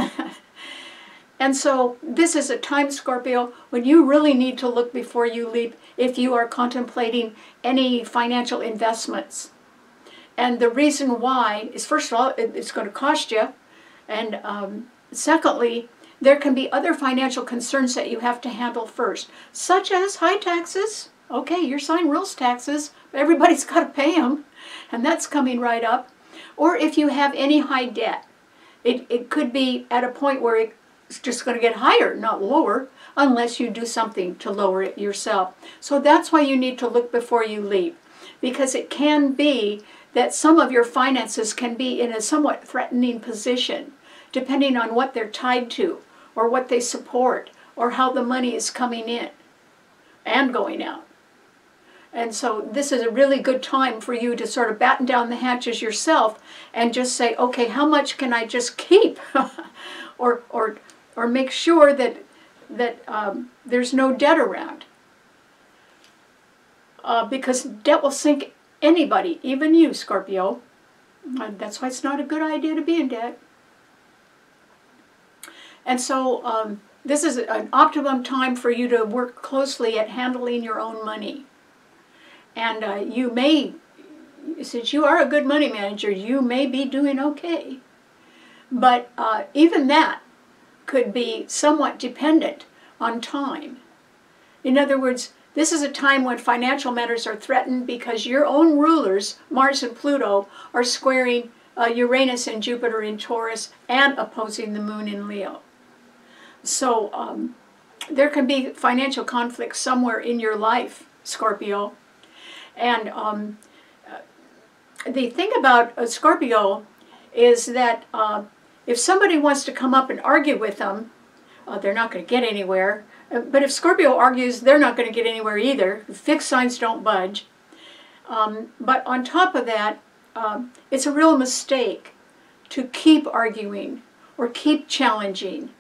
And so this is a time, Scorpio, when you really need to look before you leap if you are contemplating any financial investments. And the reason why is, first of all, it's going to cost you. And secondly, there can be other financial concerns that you have to handle first, such as high taxes. Okay, your sign rules taxes, but everybody's got to pay them. And that's coming right up. Or if you have any high debt, it could be at a point where it's just going to get higher, not lower, unless you do something to lower it yourself. So that's why you need to look before you leap, because it can be that some of your finances can be in a somewhat threatening position, depending on what they're tied to, or what they support, or how the money is coming in and going out. And so this is a really good time for you to sort of batten down the hatches yourself and just say, okay, how much can I just keep? or make sure that there's no debt around. Because debt will sink anybody, even you, Scorpio. That's why it's not a good idea to be in debt. And so this is an optimum time for you to work closely at handling your own money. And you may, since you are a good money manager, you may be doing okay. But even that could be somewhat dependent on time. In other words, this is a time when financial matters are threatened because your own rulers, Mars and Pluto, are squaring Uranus and Jupiter in Taurus and opposing the Moon in Leo. So there can be financial conflict somewhere in your life, Scorpio. And the thing about Scorpio is that if somebody wants to come up and argue with them, they're not going to get anywhere. But if Scorpio argues, they're not going to get anywhere either. Fixed signs don't budge. But on top of that, it's a real mistake to keep arguing or keep challenging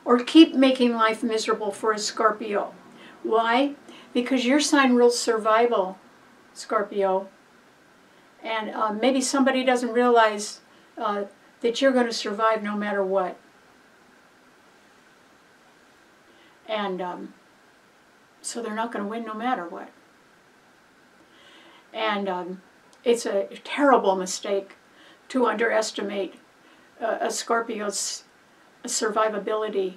or keep making life miserable for a Scorpio. Why? Because your sign rules survival, Scorpio. And maybe somebody doesn't realize that you're going to survive no matter what. And so they're not going to win no matter what. And it's a terrible mistake to underestimate a Scorpio's survivability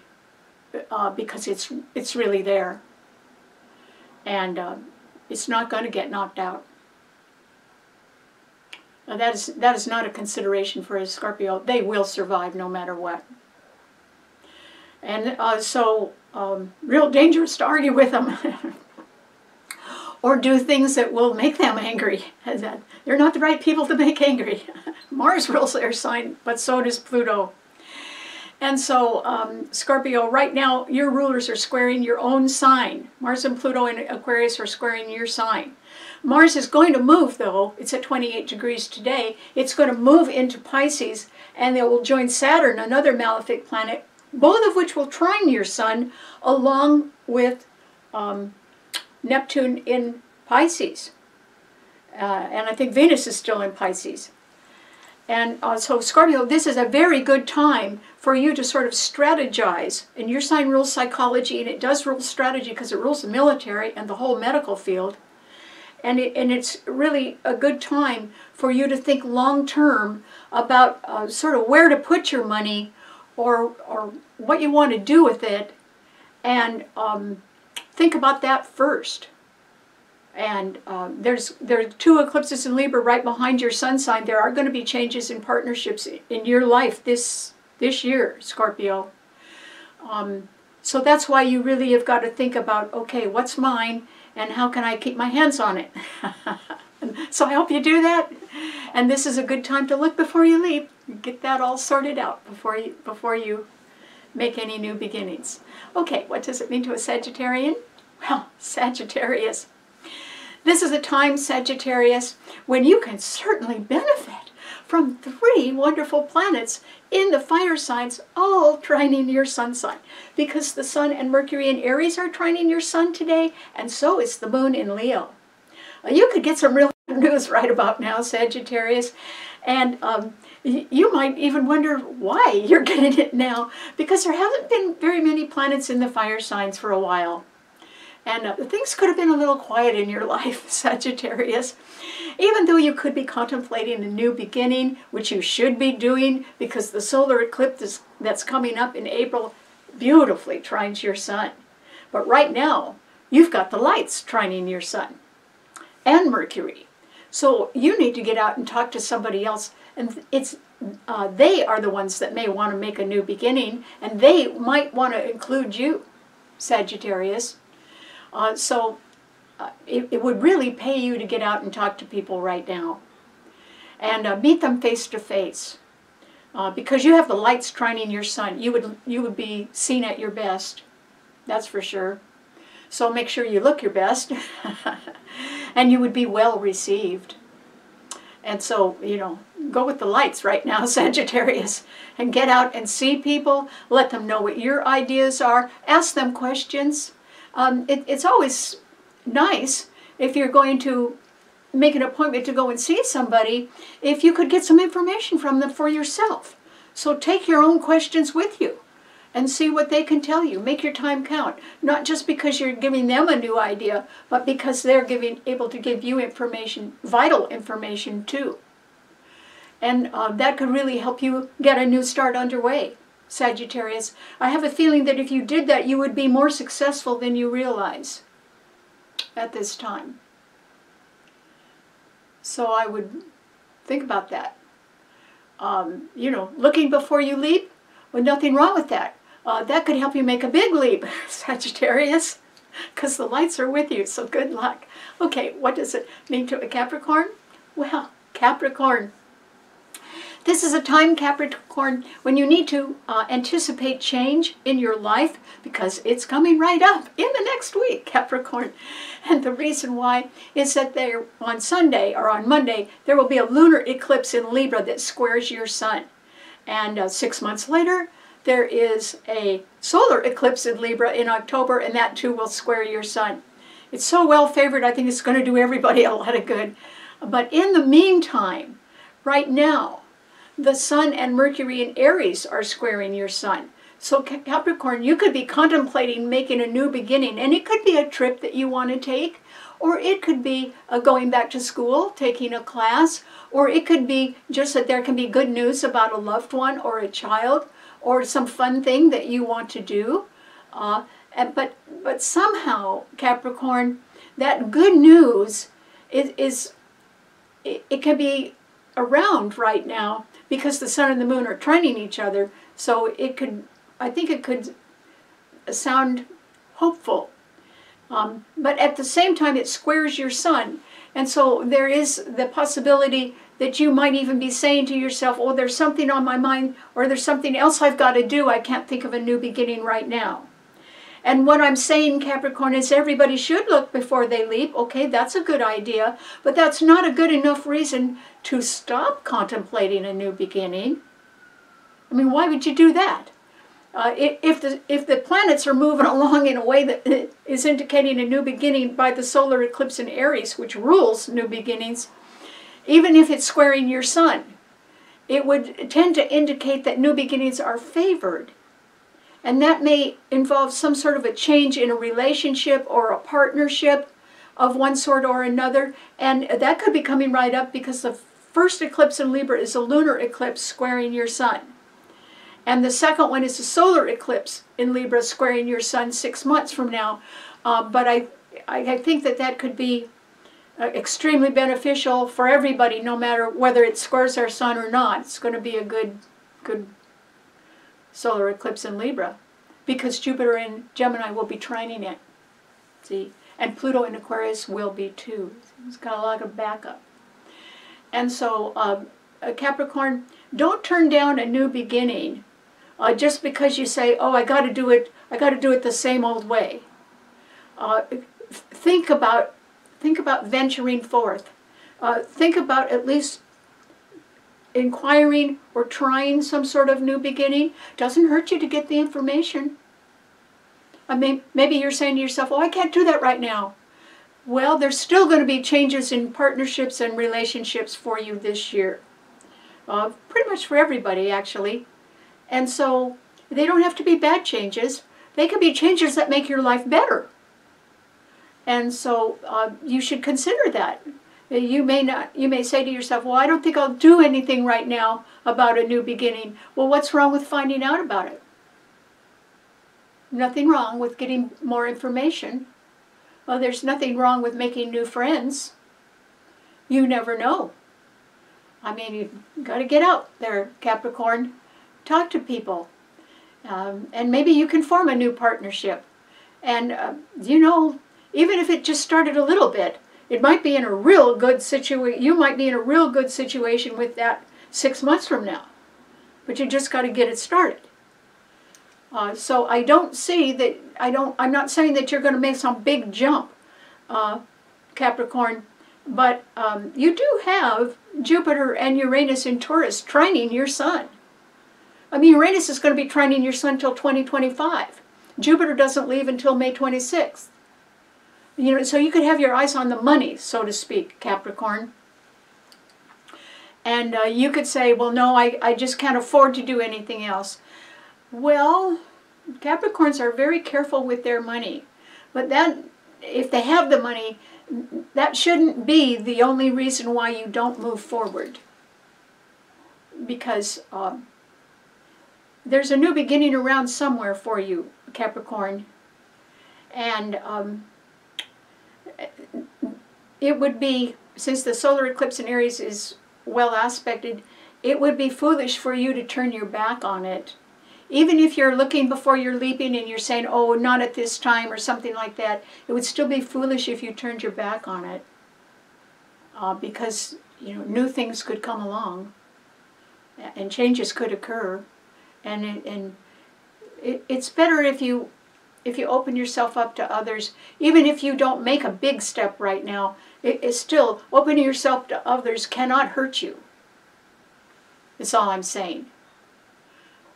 because it's really there. And it's not going to get knocked out. Now that is not a consideration for a Scorpio. They will survive no matter what. And so real dangerous to argue with them or do things that will make them angry. They're not the right people to make angry. Mars rules their sign, but so does Pluto. And so, Scorpio, right now, your rulers are squaring your own sign. Mars and Pluto in Aquarius are squaring your sign. Mars is going to move, though. It's at 28 degrees today. It's going to move into Pisces, and it will join Saturn, another malefic planet, both of which will trine your sun, along with Neptune in Pisces. And I think Venus is still in Pisces. And so Scorpio, this is a very good time for you to sort of strategize. And your sign rules psychology, and it does rule strategy because it rules the military and the whole medical field. And it's really a good time for you to think long-term about sort of where to put your money or what you want to do with it. And think about that first. And there are 2 eclipses in Libra right behind your sun sign. There are going to be changes in partnerships in your life this year, Scorpio. So that's why you really have got to think about, okay, what's mine and how can I keep my hands on it? So I hope you do that. And this is a good time to look before you leap. Get that all sorted out before you make any new beginnings. Okay, what does it mean to a Sagittarian? Well, Sagittarius. This is a time, Sagittarius, when you can certainly benefit from 3 wonderful planets in the fire signs, all trining your sun sign. Because the Sun and Mercury in Aries are trining your sun today, and so is the Moon in Leo. You could get some real news right about now, Sagittarius, and you might even wonder why you're getting it now, because there haven't been very many planets in the fire signs for a while. And things could have been a little quiet in your life, Sagittarius. Even though you could be contemplating a new beginning, which you should be doing because the solar eclipse that's coming up in April beautifully trines your sun. But right now, you've got the lights trining your sun and Mercury. So you need to get out and talk to somebody else. And they are the ones that may want to make a new beginning, and they might want to include you, Sagittarius. It would really pay you to get out and talk to people right now and meet them face to face because you have the lights trining your sun. You would be seen at your best, that's for sure. So make sure you look your best and you would be well received. And so, go with the lights right now, Sagittarius, and get out and see people, let them know what your ideas are, ask them questions. It's always nice if you're going to make an appointment to go and see somebody, if you could get some information from them for yourself. So take your own questions with you and see what they can tell you. Make your time count. Not just because you're giving them a new idea, but because they're able to give you information, vital information too. And that could really help you get a new start underway. Sagittarius, I have a feeling that if you did that, you would be more successful than you realize at this time. So I would think about that. Looking before you leap, well, nothing wrong with that. That could help you make a big leap, Sagittarius, because the lights are with you, so good luck. Okay, what does it mean to a Capricorn? Well, Capricorn, This is a time, Capricorn, when you need to anticipate change in your life because it's coming right up in the next week, Capricorn. And the reason why is that there on Sunday or on Monday, there will be a lunar eclipse in Libra that squares your sun. And 6 months later, there is a solar eclipse in Libra in October, and that too will square your sun. It's so well favored, I think it's going to do everybody a lot of good. But in the meantime, right now, the Sun and Mercury in Aries are squaring your sun. So Capricorn, you could be contemplating making a new beginning, and it could be a trip that you want to take, or it could be going back to school, taking a class, or it could be just that there can be good news about a loved one or a child, or some fun thing that you want to do. But somehow, Capricorn, that good news it can be around right now because the Sun and the Moon are trining each other. So I think it could sound hopeful. But at the same time, it squares your sun. And so there is the possibility that you might even be saying to yourself, oh, there's something on my mind, or there's something else I've got to do. I can't think of a new beginning right now. And what I'm saying, Capricorn, is everybody should look before they leap. Okay, that's a good idea, but that's not a good enough reason to stop contemplating a new beginning. I mean, why would you do that? If the planets are moving along in a way that is indicating a new beginning by the solar eclipse in Aries, which rules new beginnings, even if it's squaring your sun, it would tend to indicate that new beginnings are favored. And that may involve some sort of a change in a relationship or a partnership of one sort or another. And that could be coming right up because the first eclipse in Libra is a lunar eclipse squaring your sun. And the second one is a solar eclipse in Libra squaring your sun 6 months from now. But I think that could be extremely beneficial for everybody, no matter whether it squares our sun or not. It's going to be a good solar eclipse in Libra, because Jupiter in Gemini will be trining it. See, and Pluto in Aquarius will be too. It's got a lot of backup. And so, Capricorn, don't turn down a new beginning just because you say, "Oh, I got to do it. I got to do it the same old way." Think about venturing forth. Think about at least inquiring or trying some sort of new beginning. Doesn't hurt you to get the information. I mean, maybe you're saying to yourself, oh, I can't do that right now. Well, there's still going to be changes in partnerships and relationships for you this year. Pretty much for everybody, actually. And so they don't have to be bad changes. They can be changes that make your life better. And so you should consider that. You may say to yourself, well, I don't think I'll do anything right now about a new beginning. Well, what's wrong with finding out about it? Nothing wrong with getting more information. Well, there's nothing wrong with making new friends. You never know. I mean, you've got to get out there, Capricorn. Talk to people. And maybe you can form a new partnership. And, even if it just started a little bit, it might be in a real good situation. You might be in a real good situation with that 6 months from now. But you just got to get it started. So I don't see that, I'm not saying that you're going to make some big jump, Capricorn, but you do have Jupiter and Uranus in Taurus trining your sun. I mean, Uranus is going to be trining your sun until 2025. Jupiter doesn't leave until May 26th. So you could have your eyes on the money, so to speak, Capricorn. And you could say, well, no, I just can't afford to do anything else. Well, Capricorns are very careful with their money. But if they have the money, that shouldn't be the only reason why you don't move forward. Because there's a new beginning around somewhere for you, Capricorn. And it would be, since the solar eclipse in Aries is well aspected, it would be foolish for you to turn your back on it. Even if you're looking before you're leaping and you're saying, oh, not at this time or something like that, it would still be foolish if you turned your back on it. Because, new things could come along. and changes could occur. And it's better if you open yourself up to others, even if you don't make a big step right now. It's still, opening yourself to others cannot hurt you. That's all I'm saying.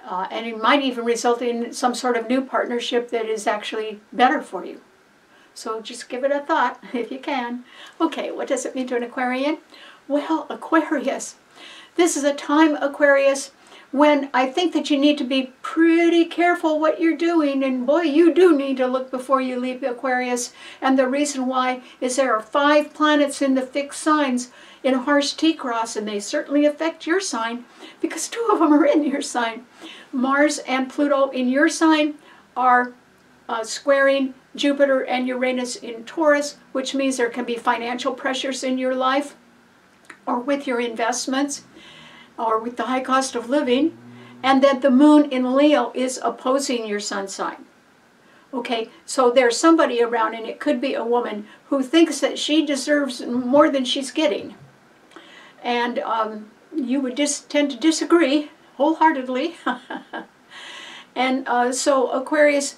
And it might even result in some sort of new partnership that is actually better for you. So just give it a thought if you can. Okay, what does it mean to an Aquarian? Well, Aquarius, this is a time, Aquarius, when I think that you need to be pretty careful what you're doing. And boy, you do need to look before you leap, Aquarius. And the reason why is there are 5 planets in the fixed signs in harsh T-cross, and they certainly affect your sign because 2 of them are in your sign. Mars and Pluto in your sign are squaring Jupiter and Uranus in Taurus, which means there can be financial pressures in your life or with your investments or with the high cost of living, and that the moon in Leo is opposing your sun sign. Okay, so there's somebody around, and it could be a woman, who thinks that she deserves more than she's getting. And you would just tend to disagree wholeheartedly. And so Aquarius,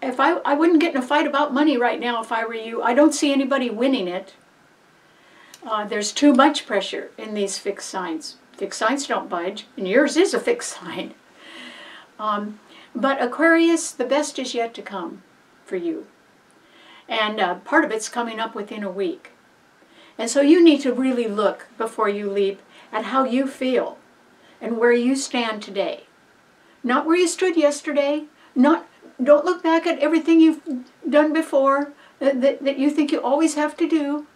if I wouldn't get in a fight about money right now if I were you. I don't see anybody winning it. There's too much pressure in these fixed signs. Fixed signs don't budge, and yours is a fixed sign. But Aquarius, the best is yet to come for you. And part of it's coming up within a week. And so you need to really look before you leap at how you feel and where you stand today. Not where you stood yesterday. Don't look back at everything you've done before that you think you always have to do.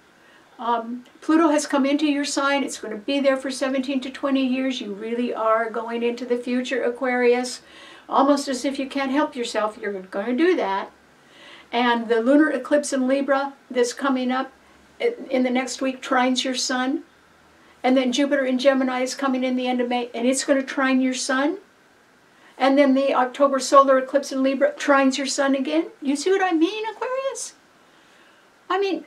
Pluto has come into your sign. It's going to be there for 17 to 20 years. You really are going into the future, Aquarius. Almost as if you can't help yourself, you're going to do that. And the lunar eclipse in Libra that's coming up in the next week trines your sun. And then Jupiter in Gemini is coming in the end of May, and it's going to trine your sun. And then the October solar eclipse in Libra trines your sun again. You see what I mean, Aquarius? I mean,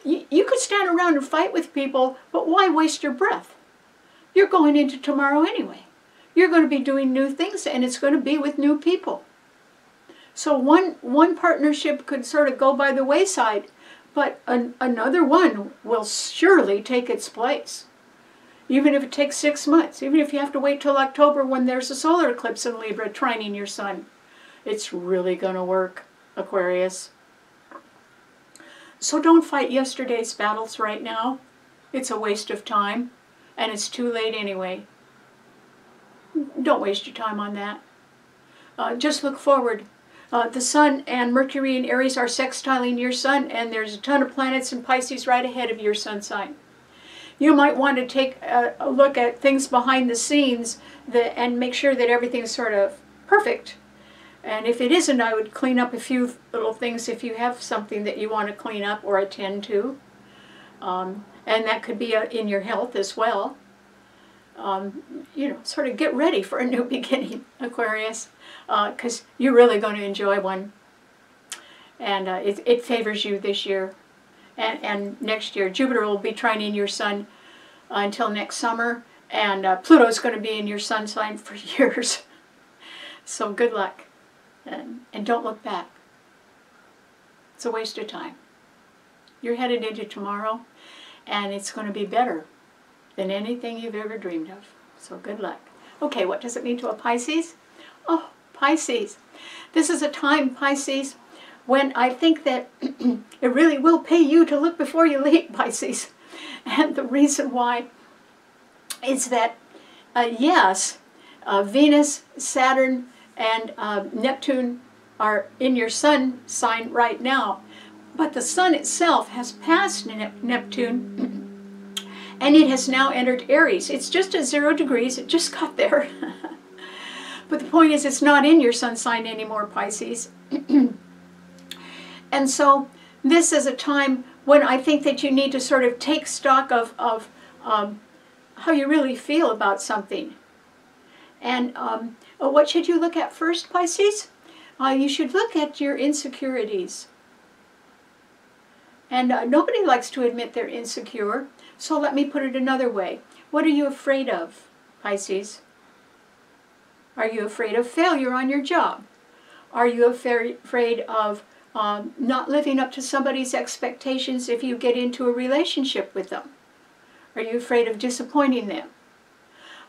you could stand around and fight with people, but why waste your breath? You're going into tomorrow anyway. You're going to be doing new things, and it's going to be with new people. So one partnership could sort of go by the wayside, but another one will surely take its place. Even if it takes 6 months, even if you have to wait till October when there's a solar eclipse in Libra trining your sun, it's really going to work, Aquarius. So don't fight yesterday's battles right now. It's a waste of time, and it's too late anyway. Don't waste your time on that. Just look forward. The Sun and Mercury in Aries are sextiling your Sun, and there's a ton of planets in Pisces right ahead of your Sun sign. You might want to take a look at things behind the scenes and make sure that everything's sort of perfect. And if it isn't, I would clean up a few little things if you have something that you want to clean up or attend to. And that could be in your health as well. You know, sort of get ready for a new beginning, Aquarius, because you're really going to enjoy one. And it favors you this year. And next year, Jupiter will be trining your sun until next summer. And Pluto's going to be in your sun sign for years. So good luck. And don't look back. It's a waste of time. You're headed into tomorrow, and it's going to be better than anything you've ever dreamed of. So good luck. Okay, what does it mean to a Pisces? Oh, Pisces. This is a time, Pisces, when I think that it really will pay you to look before you leap, Pisces. And the reason why is that, yes, Venus, Saturn, and Neptune are in your sun sign right now, but the sun itself has passed Neptune, and it has now entered Aries. It's just at 0 degrees, it just got there. But the point is, it's not in your sun sign anymore, Pisces. And so this is a time when I think that you need to sort of take stock of how you really feel about something. And what should you look at first, Pisces? You should look at your insecurities. And nobody likes to admit they're insecure. So let me put it another way. What are you afraid of? Pisces? Are you afraid of failure on your job? Are you afraid of not living up to somebody's expectations if you get into a relationship with them? Are you afraid of disappointing them?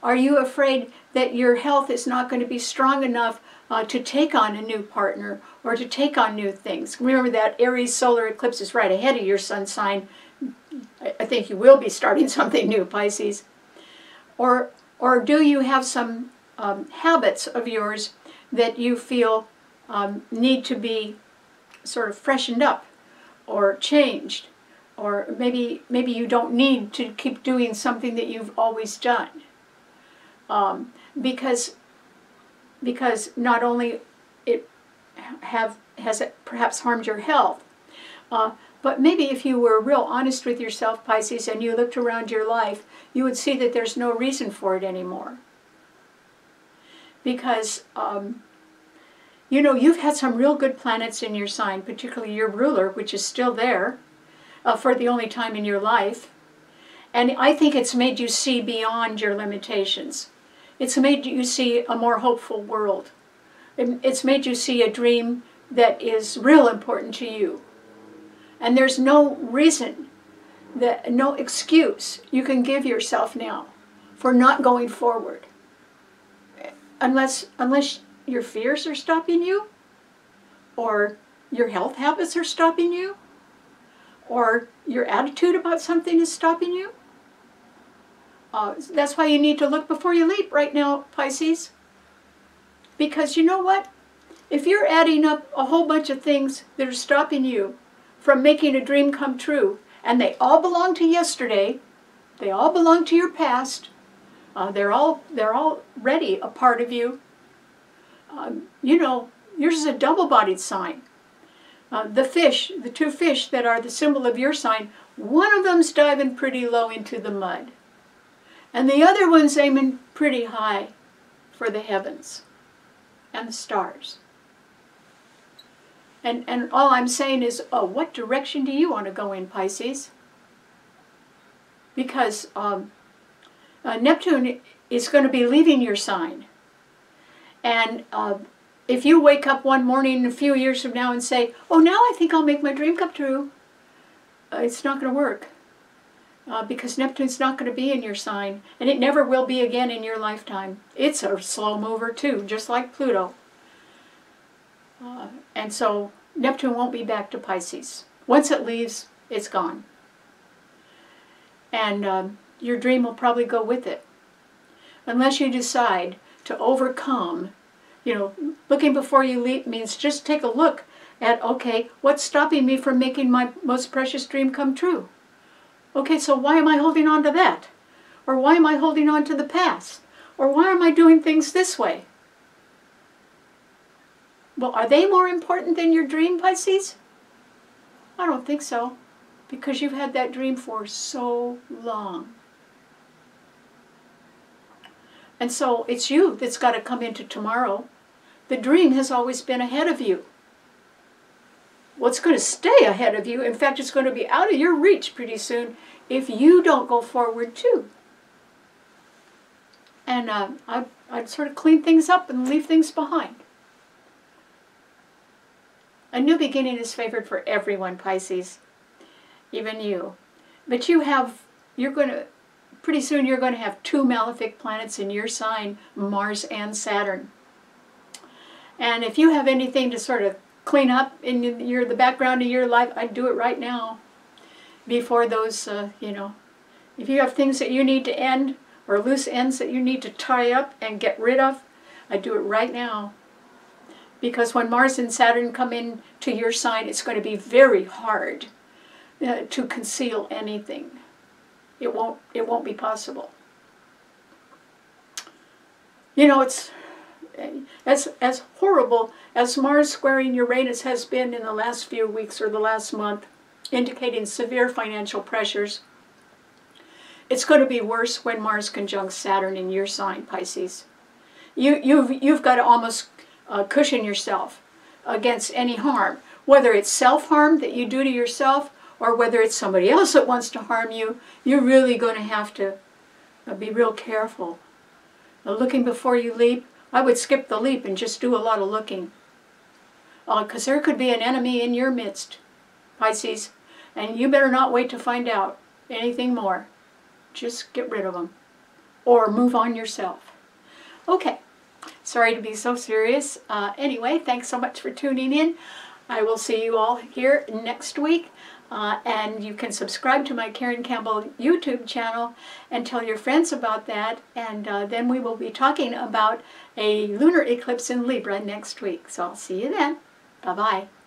Are you afraid that your health is not going to be strong enough to take on a new partner or to take on new things? Remember that Aries solar eclipse is right ahead of your sun sign. I think you will be starting something new, Pisces. Or do you have some habits of yours that you feel need to be sort of freshened up or changed? Or maybe you don't need to keep doing something that you've always done. Because not only has it perhaps harmed your health, but maybe if you were real honest with yourself, Pisces, and you looked around your life, you would see that there's no reason for it anymore. Because, you know, you've had some real good planets in your sign, particularly your ruler, which is still there for the only time in your life. And I think it's made you see beyond your limitations. It's made you see a more hopeful world. It's made you see a dream that is real important to you. And there's no reason, no excuse you can give yourself now for not going forward. Unless your fears are stopping you, or your health habits are stopping you, or your attitude about something is stopping you. That's why you need to look before you leap right now, Pisces. Because you know what? If you're adding up a whole bunch of things that are stopping you from making a dream come true, and they all belong to yesterday, they all belong to your past, they're already a part of you. You know, yours is a double-bodied sign. The two fish that are the symbol of your sign, one of them's diving pretty low into the mud, and the other one's aiming pretty high for the heavens and the stars. And all I'm saying is, what direction do you want to go in, Pisces? Because Neptune is going to be leaving your sign. And if you wake up one morning a few years from now and say, oh, now I think I'll make my dream come true, it's not going to work. Because Neptune's not going to be in your sign, and it never will be again in your lifetime. It's a slow mover too, just like Pluto. And so Neptune won't be back to Pisces. Once it leaves, it's gone. And your dream will probably go with it. Unless you decide to overcome, you know, looking before you leap means just take a look at, okay, what's stopping me from making my most precious dream come true? Okay, so why am I holding on to that? Or why am I holding on to the past? Or why am I doing things this way? Well, are they more important than your dream, Pisces? I don't think so, because you've had that dream for so long. And so it's you that's got to come into tomorrow. The dream has always been ahead of you. Well, it's going to stay ahead of you. In fact, it's going to be out of your reach pretty soon if you don't go forward too. And I'd sort of clean things up and leave things behind. A new beginning is favored for everyone, Pisces, even you. But pretty soon you're going to have two malefic planets in your sign, Mars and Saturn. And if you have anything to sort of clean up in the background of your life, I'd do it right now. Before those, you know, if you have things that you need to end or loose ends that you need to tie up and get rid of, I'd do it right now. Because when Mars and Saturn come into your sign, it's going to be very hard to conceal anything. It won't be possible. You know, it's as horrible as Mars squaring Uranus has been in the last few weeks or the last month, indicating severe financial pressures. It's going to be worse when Mars conjuncts Saturn in your sign, Pisces. You've got to almost cushion yourself against any harm, whether it's self-harm that you do to yourself or whether it's somebody else that wants to harm you. You're really going to have to be real careful looking before you leap, I would skip the leap and just do a lot of looking. Because there could be an enemy in your midst, Pisces, and you better not wait to find out anything more. Just get rid of them. Or move on yourself. Okay, sorry to be so serious. Anyway, thanks so much for tuning in. I will see you all here next week. And you can subscribe to my Karen Campbell YouTube channel and tell your friends about that. And then we will be talking about a lunar eclipse in Libra next week. So I'll see you then. Bye-bye.